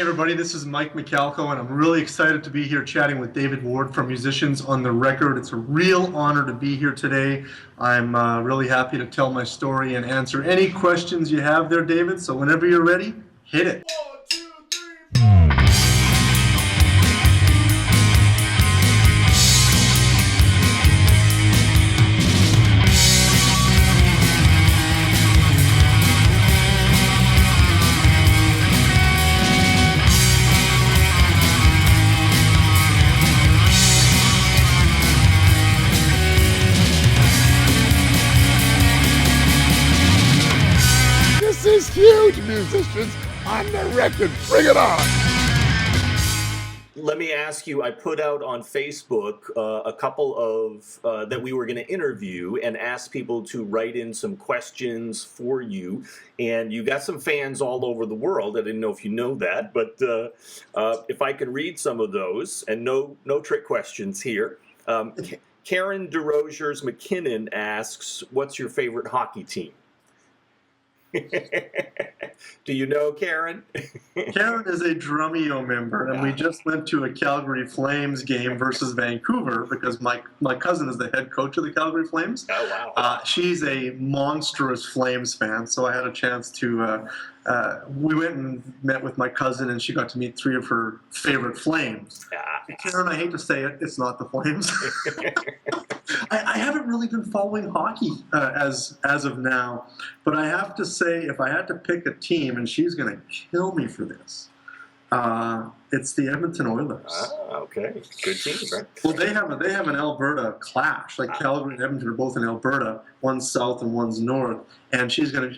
everybody, this is Mike Michalkow, and I'm really excited to be here chatting with David Ward from Musicians on the Record. It's a real honor to be here today. I'm really happy to tell my story and answer any questions you have there, David. So whenever you're ready, hit it. 1, 2, 3, 4. This is huge, Musicians on the Record. Bring it on. Let me ask you, I put out on Facebook a couple of that we were going to interview and ask people to write in some questions for you. And you got some fans all over the world. I didn't know if you know that, but if I can read some of those, and no trick questions here. Karen DeRosiers McKinnon asks, what's your favorite hockey team? Do you know Karen? Karen is a Drumeo member, and we just went to a Calgary Flames game versus Vancouver because my cousin is the head coach of the Calgary Flames. Oh, wow. She's a monstrous Flames fan, so I had a chance to, we went and met with my cousin, and she got to meet 3 of her favorite Flames. Karen, I hate to say it, it's not the Flames. I haven't really been following hockey as of now, but I have to say, if I had to pick a team, and she's going to kill me for this, it's the Edmonton Oilers. Okay, good team, right? Well, they have an Alberta clash. Like Calgary and Edmonton are both in Alberta. One's south and one's north. And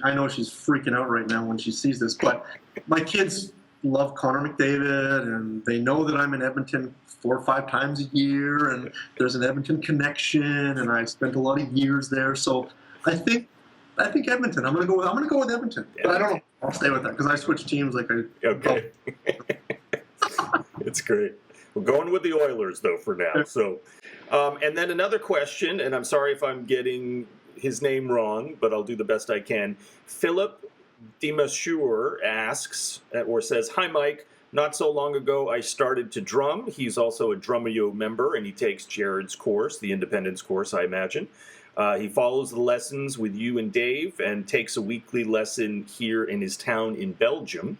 I know she's freaking out right now when she sees this. But my kids love Connor McDavid, and they know that I'm in Edmonton 4 or 5 times a year, and there's an Edmonton connection, and I spent a lot of years there. So I think Edmonton. I'm gonna go with Edmonton. Yeah. But I don't know. I'll stay with that because I switch teams like I. Okay. It's great. We're going with the Oilers, though, for now. So, and then another question, and I'm sorry if I'm getting his name wrong, but I'll do the best I can. Philip Demasure asks, or says, "Hi, Mike. Not so long ago, I started to drum." He's also a Drumeo member, and he takes Jared's course, the Independence course, I imagine. He follows the lessons with you and Dave and takes a weekly lesson here in his town in Belgium.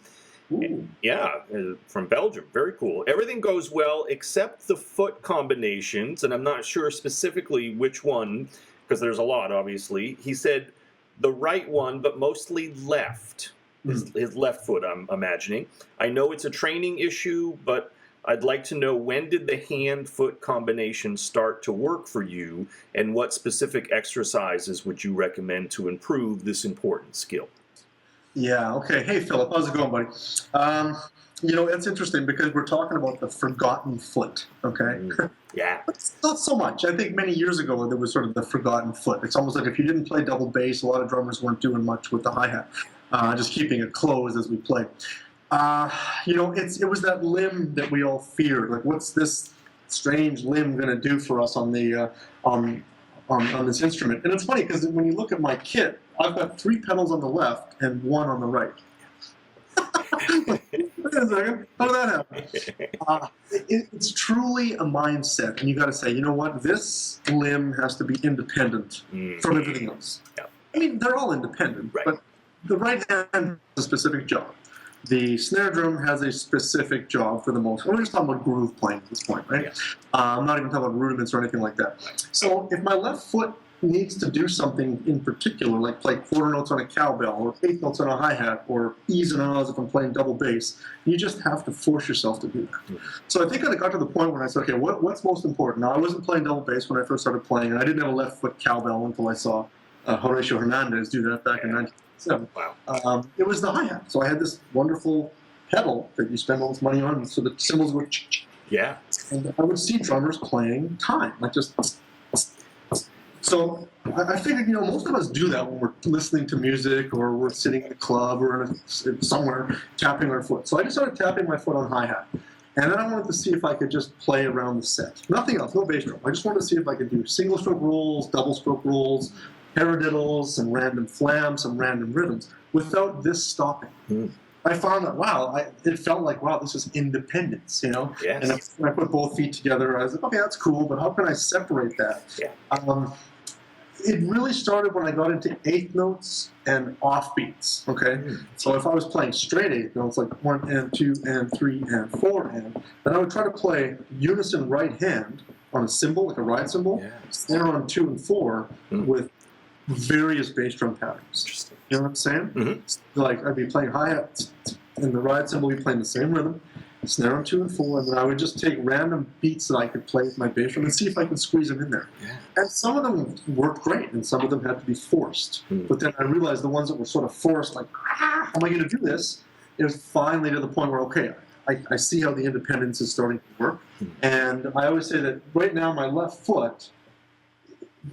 Ooh. Yeah, from Belgium. Very cool. Everything goes well except the foot combinations, and I'm not sure specifically which one, because there's a lot, obviously. He said the right one, but mostly left. His left foot, I'm imagining. I know it's a training issue, but I'd like to know, when did the hand-foot combination start to work for you, and what specific exercises would you recommend to improve this important skill? Yeah, okay. Hey, Philip, how's it going, buddy? It's interesting because we're talking about the forgotten foot, okay? Yeah. Not so much. I think many years ago there was sort of the forgotten foot. It's almost like if you didn't play double bass, a lot of drummers weren't doing much with the hi-hat, just keeping it closed as we play. It was that limb that we all feared. Like, what's this strange limb going to do for us on the on this instrument? And it's funny because when you look at my kit, I've got 3 pedals on the left and 1 on the right. Wait a second, how did that happen? It's truly a mindset, and you got to say, you know what? This limb has to be independent from everything else. Yeah. I mean, they're all independent, Right. but the right hand has a specific job. The snare drum has a specific job for the most. We're just talking about groove playing at this point, right? Yeah. I'm not even talking about rudiments or anything like that. So if my left foot needs to do something in particular, like play quarter notes on a cowbell or 8th notes on a hi-hat or E's and O's if I'm playing double bass, you just have to force yourself to do that. So I think I got to the point where I said, okay, what's most important? Now, I wasn't playing double bass when I first started playing, and I didn't have a left foot cowbell until I saw Horatio Hernandez do that back in 1997. Wow. It was the hi-hat. So I had this wonderful pedal that you spend all this money on, so the cymbals would Yeah. and I would see drummers playing time, like just. So I figured, most of us do that when we're listening to music or we're sitting in a club or somewhere tapping our foot. So I just started tapping my foot on hi-hat. And then I wanted to see if I could just play around the set. Nothing else, no bass drum. I just wanted to see if I could do single stroke rolls, double stroke rolls, paradiddles, some random flams, some random rhythms, without this stopping. I found that, wow, it felt like, wow, this is independence, you know? Yes. And when I put both feet together, I was like, okay, that's cool, but how can I separate that? Yeah. It really started when I got into eighth notes and offbeats, okay? So if I was playing straight eighth notes, like 1 and 2 and 3 and 4 and, then I would try to play unison right hand on a cymbal, like a ride cymbal, snare on 2 and 4 with various bass drum patterns. Interesting. You know what I'm saying? Like I'd be playing hi-hat, and the ride cymbal would be playing the same rhythm, snare on 2 and 4, and then I would just take random beats that I could play with my bass drum and see if I could squeeze them in there. Yeah. And some of them worked great, and some of them had to be forced. But then I realized the ones that were sort of forced, like, how am I going to do this? It was finally to the point where, okay, I see how the independence is starting to work. And I always say that right now my left foot,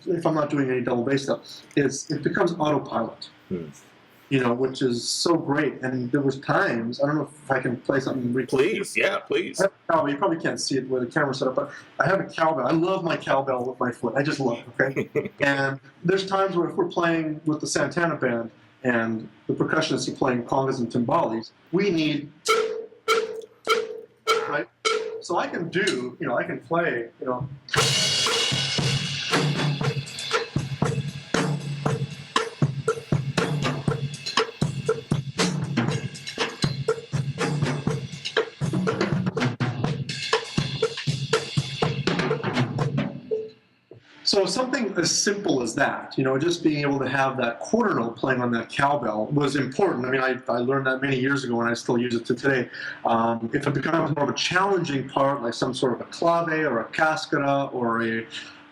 if I'm not doing any double bass stuff, it becomes autopilot. You know, which is so great. And there was times, I don't know if I can play something. Please, yeah, please. I have a cowbell. You probably can't see it where the camera's set up, but I have a cowbell. I love my cowbell with my foot. I just love it, okay? And there's times where if we're playing with the Santana band and the percussionists are playing congas and timbales, we need, right? So I can do, you know, I can play, you know, so something as simple as that, you know, just being able to have that quarter note playing on that cowbell was important. I mean, I learned that many years ago and I still use it to today. If it becomes more of a challenging part, like some sort of a clave or a cascara or a,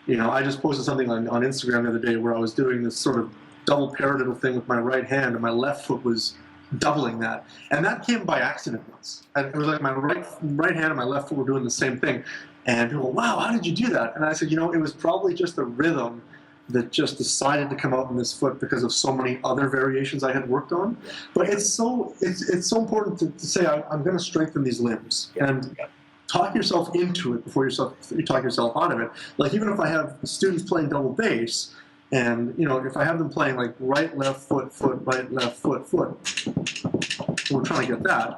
you know, I just posted something on Instagram the other day where I was doing this sort of double paradiddle thing with my right hand and my left foot was doubling that. And that came by accident once. And it was like my right hand and my left foot were doing the same thing. And people, wow, how did you do that? And I said, you know, it was probably just a rhythm that just decided to come out in this foot because of so many other variations I had worked on. But it's so important to say, I'm going to strengthen these limbs. And talk yourself into it before you talk yourself out of it. Like even if I have students playing double bass, and you know, if I have them playing like right, left, foot, right, left, foot, we're trying to get that.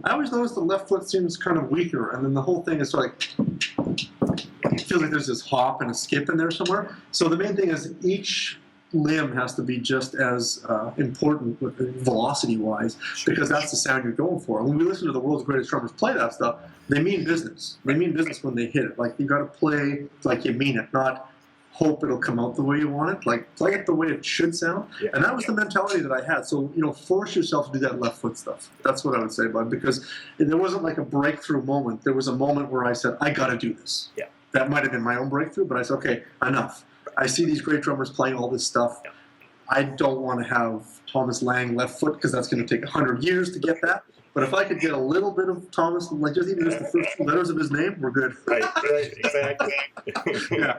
I always notice the left foot seems kind of weaker, and then the whole thing is like, it feels like there's this hop and a skip in there somewhere. So the main thing is each limb has to be just as important velocity-wise, because that's the sound you're going for. And when we listen to the world's greatest drummers play that stuff, they mean business. They mean business when they hit it. Like you got to play like you mean it, not hope it'll come out the way you want it. Like play it the way it should sound. Yeah. And that was the mentality that I had. So, you know, force yourself to do that left foot stuff. That's what I would say, bud, because there wasn't like a breakthrough moment. There was a moment where I said, I got to do this. Yeah. That might have been my own breakthrough, but I said, okay, enough. I see these great drummers playing all this stuff. Yeah. I don't want to have Thomas Lang left foot because that's going to take 100 years to get that. But if I could get a little bit of Thomas, like just even just the first 2 letters of his name, we're good. Right, exactly. Yeah.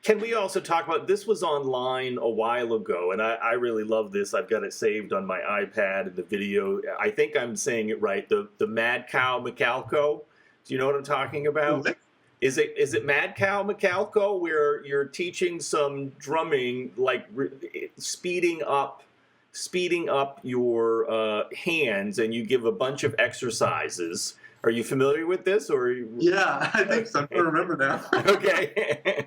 Can we also talk about, this was online a while ago, and I really love this. I've got it saved on my iPad and the video. I think I'm saying it right. The Michalkow. Do you know what I'm talking about? Is it Michalkow where you're teaching some drumming, like speeding up your hands, and you give a bunch of exercises? Are you familiar with this? Or yeah, I think so. I remember now. Okay.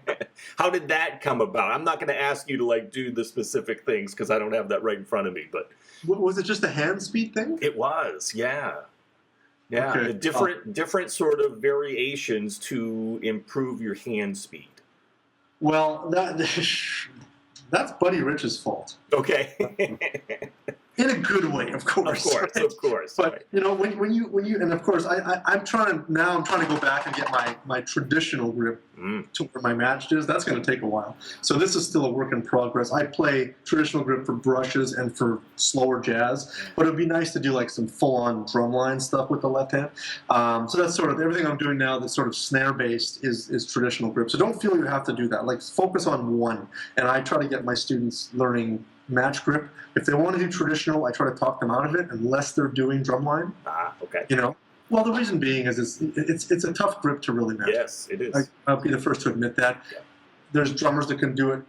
How did that come about? I'm not going to ask you to like do the specific things because I don't have that right in front of me. But was it just a hand speed thing? It was, yeah. Yeah, okay. different sort of variations to improve your hand speed. Well, that's Buddy Rich's fault. Okay. In a good way, of course. Of course. But you know, when you and of course, I'm trying to go back and get my traditional grip to where my matched is. That's going to take a while. So this is still a work in progress. I play traditional grip for brushes and for slower jazz, but it'd be nice to do like some full-on drumline stuff with the left hand. So that's sort of everything I'm doing now that's sort of snare based is traditional grip. So don't feel you have to do that. Like focus on one. And I try to get my students learning match grip. If they want to do traditional, I try to talk them out of it unless they're doing drumline. Okay. You know? Well, the reason being is it's a tough grip to really match. Yes, it is. I'll be the first to admit that. Yeah. There's drummers that can do it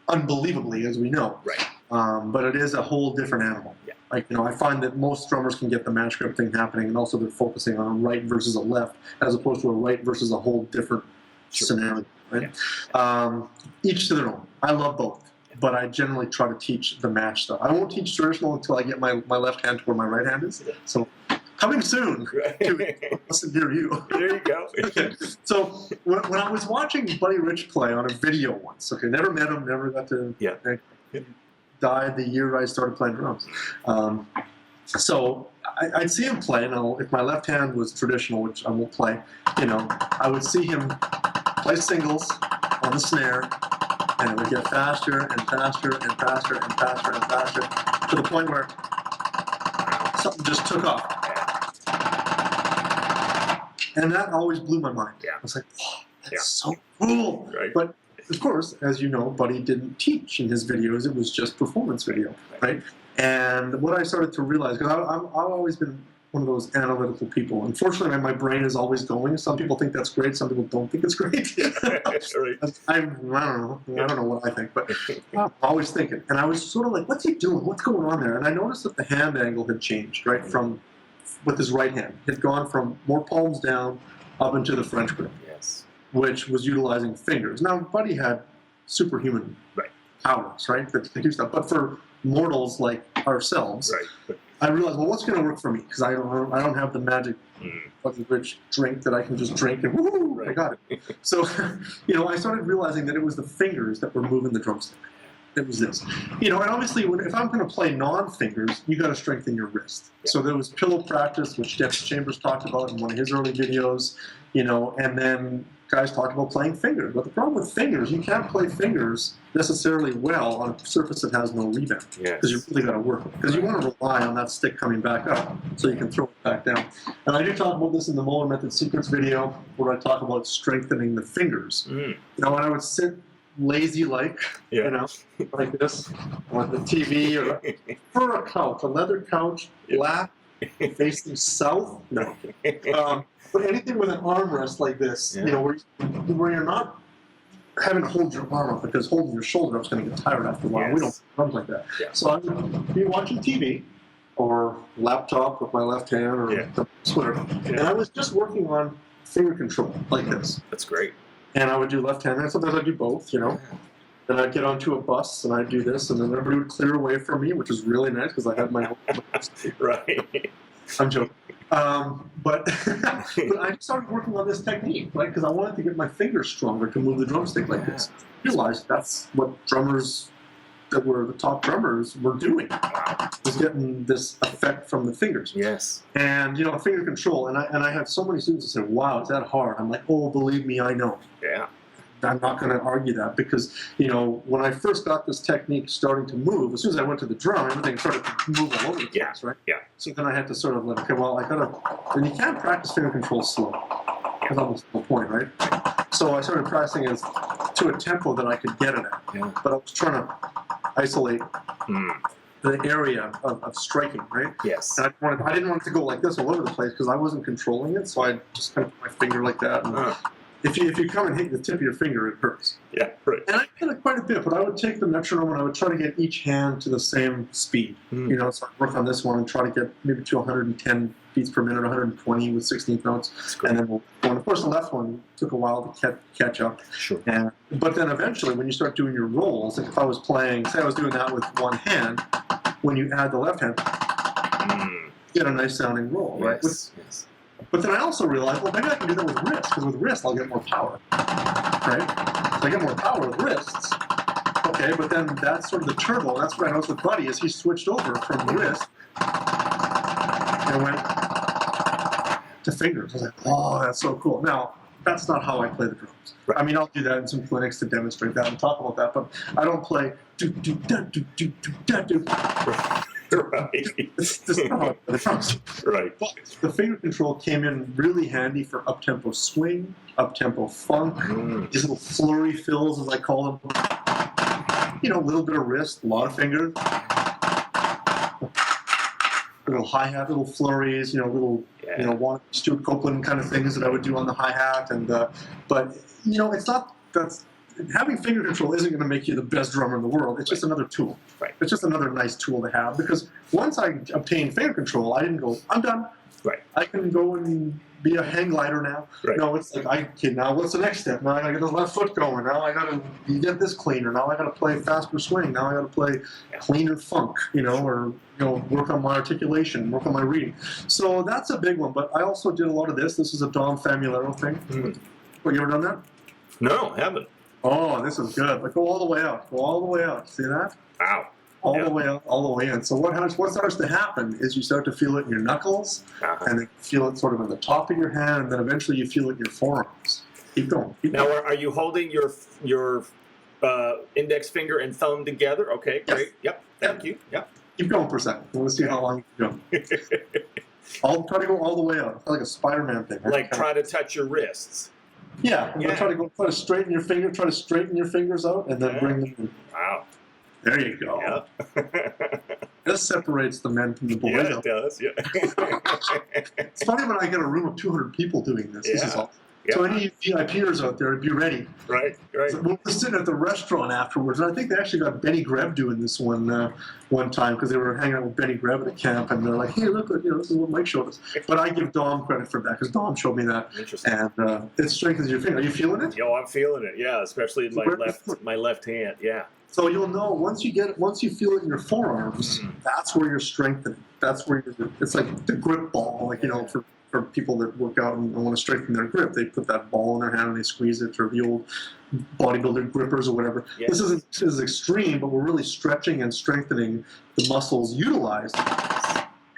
unbelievably, as we know. Right. But it is a whole different animal. Yeah. Like, I find that most drummers can get the match grip thing happening, and also they're focusing on a right versus a left, as opposed to a right versus a whole different scenario. Right? Yeah. Each to their own. I love both, but I generally try to teach the match stuff. I won't teach traditional until I get my left hand to where my right hand is. So, coming soon to listen near you. There you go. So when I was watching Buddy Rich play on a video once, never met him, never got to. Yeah. Died the year I started playing drums. So I'd see him play, and if my left hand was traditional, which I won't play, I would see him play singles on the snare, and it would get faster and faster and faster and faster and faster to the point where something just took off. And that always blew my mind. Yeah. I was like, oh, that's so cool. Right. But of course, as you know, Buddy didn't teach in his videos. It was just performance video, right? And what I started to realize, because I've always been one of those analytical people. Unfortunately, my brain is always going. Some people think that's great. Some people don't think it's great. I don't know. I don't know what I think, but I'm always thinking. And I was sort of like, what's he doing? What's going on there? And I noticed that the hand angle had changed, right? With his right hand. It had gone from more palms down up into the French grip. Yes. Which was utilizing fingers. Now, Buddy had superhuman powers, right? That could do stuff. But for mortals like ourselves, I realized, well, what's going to work for me? Because I don't have the magic Buddy Rich drink that I can just drink and woo, I got it. So, I started realizing that it was the fingers that were moving the drumstick. It was this. And obviously, if I'm going to play non-fingers, you got to strengthen your wrist. So there was pillow practice, which Dennis Chambers talked about in one of his early videos, and then guys talked about playing fingers. But the problem with fingers, you can't play fingers necessarily well on a surface that has no rebound. Because you really got to work. Because you want to rely on that stick coming back up so you can throw it back down. And I do talk about this in the Molar Method Secrets video, where I talk about strengthening the fingers. And I would sit lazy like this on the TV or for a couch, a leather couch, black, facing south. No. But anything with an armrest like this, where you're not having to hold your arm up, because holding your shoulder up is going to get tired after a while. We don't drums like that. So I would be watching TV or laptop with my left hand or the Twitter, and I was just working on finger control like this. That's great. And I would do left hand, and sometimes I'd do both, Then I'd get onto a bus, and I'd do this, and then everybody would clear away from me, which was really nice, because I had my own. Right. I'm joking. But I started working on this technique, right? Because I wanted to get my fingers stronger to move the drumstick like this. I realized that's what drummers that were the top drummers were doing, was getting this effect from the fingers. Yes. And, finger control. And I have so many students that say, wow, is that hard? I'm like, oh, believe me, I know. Yeah. I'm not going to argue that because, when I first got this technique starting to move, as soon as I went to the drum, everything started to move all over the place, right? Yeah. So then I had to sort of like, okay, well, and you can't practice finger control slow. That's almost the point, right? So I started practicing it to a tempo that I could get it at. Yeah. But I was trying to isolate the area of striking, right? Yes. And I didn't want it to go like this all over the place because I wasn't controlling it, so I just kind of put my finger like that. And if you come and hit the tip of your finger, it hurts. Yeah, right. And I did it quite a bit, but I would take the metronome and I would try to get each hand to the same speed. So I'd work on this one and try to get maybe to 110 beats per minute, 120 with 16th notes. And then of course, the left one took a while to catch up. Sure. But then eventually, when you start doing your rolls, like if I was playing, say I was doing that with one hand, when you add the left hand, you get a nice sounding roll, right? Yes. But then I also realized, well, maybe I can do that with wrists, because with wrists I'll get more power, right? So I get more power with wrists. Okay, but then that's sort of the turbo. And that's what I noticed with Buddy is he switched over from wrist and went to fingers. I was like, oh, that's so cool. Now, that's not how I play the drums. Right. I mean, I'll do that in some clinics to demonstrate that and talk about that, but I don't play do do da do do do da do. Right. This is not how I play the drums. Right. But the finger control came in really handy for up-tempo swing, up-tempo funk, these little flurry fills, as I call them. A little bit of wrist, a lot of fingers. Little hi-hat, little flurries, little, Stuart Copeland kind of things that I would do on the hi-hat. And but, it's not, having finger control isn't going to make you the best drummer in the world. It's just another tool. Right. It's just another nice tool to have, because once I obtained finger control, I didn't go, I'm done. Right. I can go and be a hang glider now. Right. No, it's like, okay, now what's the next step? Now I got to get the left foot going. Now I got to get this cleaner. Now I got to play faster swing. Now I got to play cleaner funk, or work on my articulation, work on my reading. So that's a big one. But I also did a lot of this. This is a Dom Famulero thing. Mm. What, you ever done that? No, I haven't. Oh, this is good. Like, go all the way out. Go all the way out. See that? Wow. All the way out, all the way in. So what starts to happen is you start to feel it in your knuckles, and then you feel it sort of in the top of your hand, and then eventually you feel it in your forearms. Keep going. Now, are you holding your index finger and thumb together? Okay, great. Yes. Yep. Thank you. Yep. Keep going for a second. We'll see how long you can go. I'll try to go all the way out. It's like a Spider-Man thing. Like try to touch your wrists. Yeah. Try to straighten your finger. Try to straighten your fingers out, and then bring them in. Wow. There you go. Yep. This separates the men from the boys. Yeah, it does. Yeah. It's funny when I get a room of 200 people doing this. This is Yeah. awesome. So any VIPers out there, be ready. Right. So we were sitting at the restaurant afterwards, and I think they actually got Benny Greb doing this one time, because they were hanging out with Benny Greb at a camp, and they're like, "Hey, look, this is what Mike showed us." But I give Dom credit for that, because Dom showed me that, Interesting. and it strengthens your finger. Are you feeling it? Yo, I'm feeling it. Yeah, especially in my left hand. Yeah. So you'll know once you feel it in your forearms, that's where you're strengthening. That's where it's like the grip ball, for people that work out and want to strengthen their grip, they put that ball in their hand and they squeeze it, or the old bodybuilder grippers or whatever. Yes. This is extreme, but we're really stretching and strengthening the muscles utilized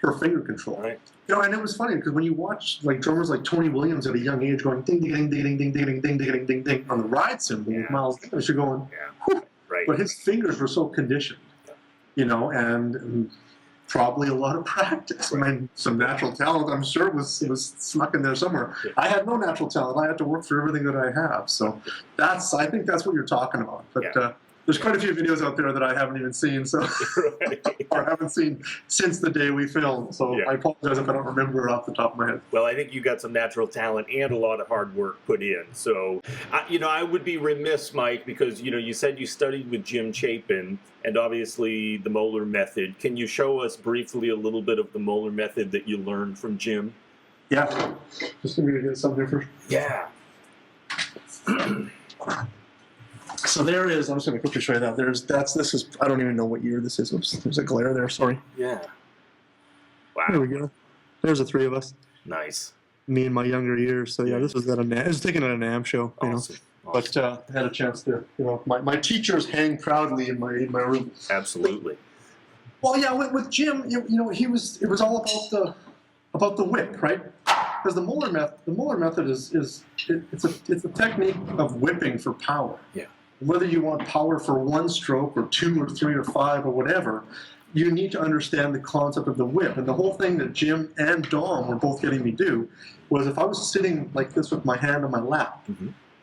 for finger control. Right. And it was funny because when you watch like drummers like Tony Williams at a young age going ding ding ding ding ding ding ding ding ding ding on the ride cymbal with Miles Davis, you're going, whew. Right. But his fingers were so conditioned, and probably a lot of practice. I mean, some natural talent, I'm sure, was snuck in there somewhere. Yeah. I had no natural talent. I had to work for everything that I have. So I think that's what you're talking about. But there's quite a few videos out there that I haven't even seen, or haven't seen since the day we filmed. So I apologize if I don't remember it off the top of my head. Well, I think you got some natural talent and a lot of hard work put in. So, I would be remiss, Mike, because, you said you studied with Jim Chapin and obviously the Moeller method. Can you show us briefly a little bit of the Moeller method that you learned from Jim? Yeah. Just going to get something here first. Yeah. So there is, I'm just going to quickly show you that. This is, I don't even know what year this is. Oops, there's a glare there, sorry. Yeah. Wow. There we go. There's the three of us. Nice. Me in my younger years. So yeah, this was at a NAMM. I was taken at a NAMM show, Awesome. But I had a chance to, my teachers hang proudly in my room. Absolutely. Well, yeah, with Jim, it was all about the whip, right? Because the Moeller method is it's a technique of whipping for power. Yeah. Whether you want power for one stroke or two or three or five or whatever, you need to understand the concept of the whip. And the whole thing that Jim and Dom were both getting me do was, if I was sitting like this with my hand on my lap,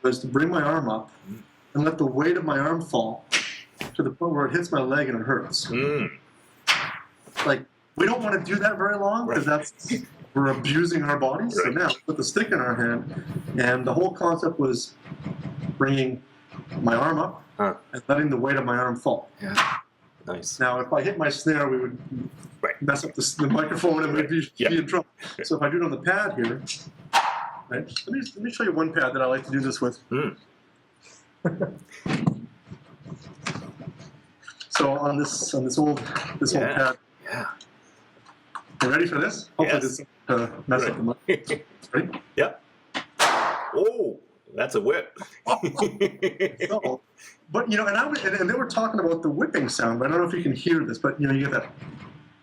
was to bring my arm up and let the weight of my arm fall to the point where it hits my leg and it hurts. Like, we don't want to do that very long, because we're abusing our bodies. Right. So now, put the stick in our hand, and the whole concept was bringing my arm up and letting the weight of my arm fall. Yeah. Nice. Now, if I hit my snare, we would mess up the microphone and we'd be in trouble. So if I do it on the pad here, right? Let me show you one pad that I like to do this with. So on this old pad. Yeah. You ready for this? Hopefully this mess up the mic. Ready? Yep. Oh, that's a whip. So, but and they were talking about the whipping sound. But I don't know if you can hear this, but you get that.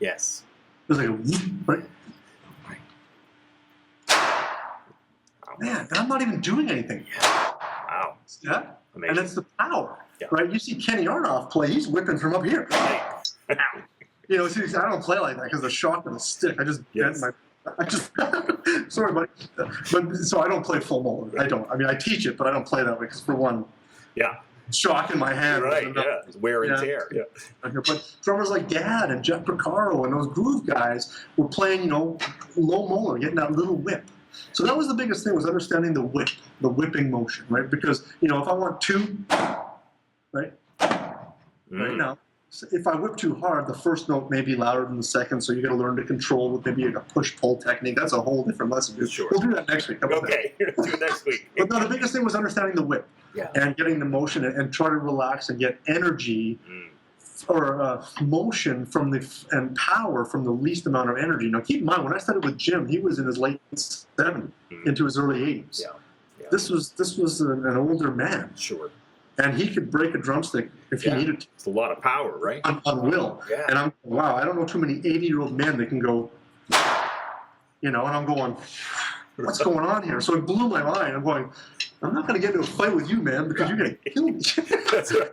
Yes. There's like a whoop, right? Man, and I'm not even doing anything. Wow. See that? Amazing. And it's the power, right? You see Kenny Arnoff play; he's whipping from up here. See, I don't play like that because the shock of the stick. I just bent my. Sorry, buddy. But so I don't play full Moeller. I don't. I mean, I teach it, but I don't play that way because, for one, shock in my hand. Right. Yeah. It's wear and tear. Yeah. But drummers like Gadd and Jeff Porcaro and those groove guys were playing, low Moeller, getting that little whip. So that was the biggest thing, was understanding the whipping motion, right? Because, if I want two, right? Right now, so if I whip too hard, the first note may be louder than the second, so you got to learn to control with maybe a push-pull technique. That's a whole different lesson. Sure. We'll do that next week. Okay, do it next week. But no, the biggest thing was understanding the whip and getting the motion and try to relax and get energy or motion and power from the least amount of energy. Now, keep in mind, when I started with Jim, he was in his late 70s into his early 80s. Yeah. This was an older man. Sure. And he could break a drumstick if he needed to. It's a lot of power, right? On will. Yeah. And I don't know too many 80-year-old men that can go, and I'm going, what's going on here? So it blew my mind. I'm going, I'm not going to get into a fight with you, man, because you're going to kill me. That's right.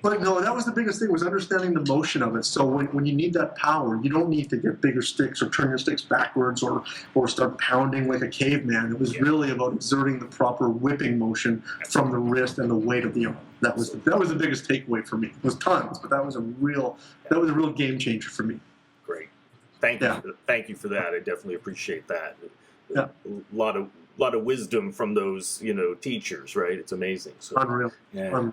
But no, that was the biggest thing, was understanding the motion of it. So when you need that power, you don't need to get bigger sticks or turn your sticks backwards or start pounding like a caveman. It was really about exerting the proper whipping motion from the wrist and the weight of the arm. That was the biggest takeaway for me. It was tons, but that was a real game changer for me. Great. Thank you for that. I definitely appreciate that. Yeah. A lot of wisdom from those, teachers, right? It's amazing. So, Unreal. Yeah.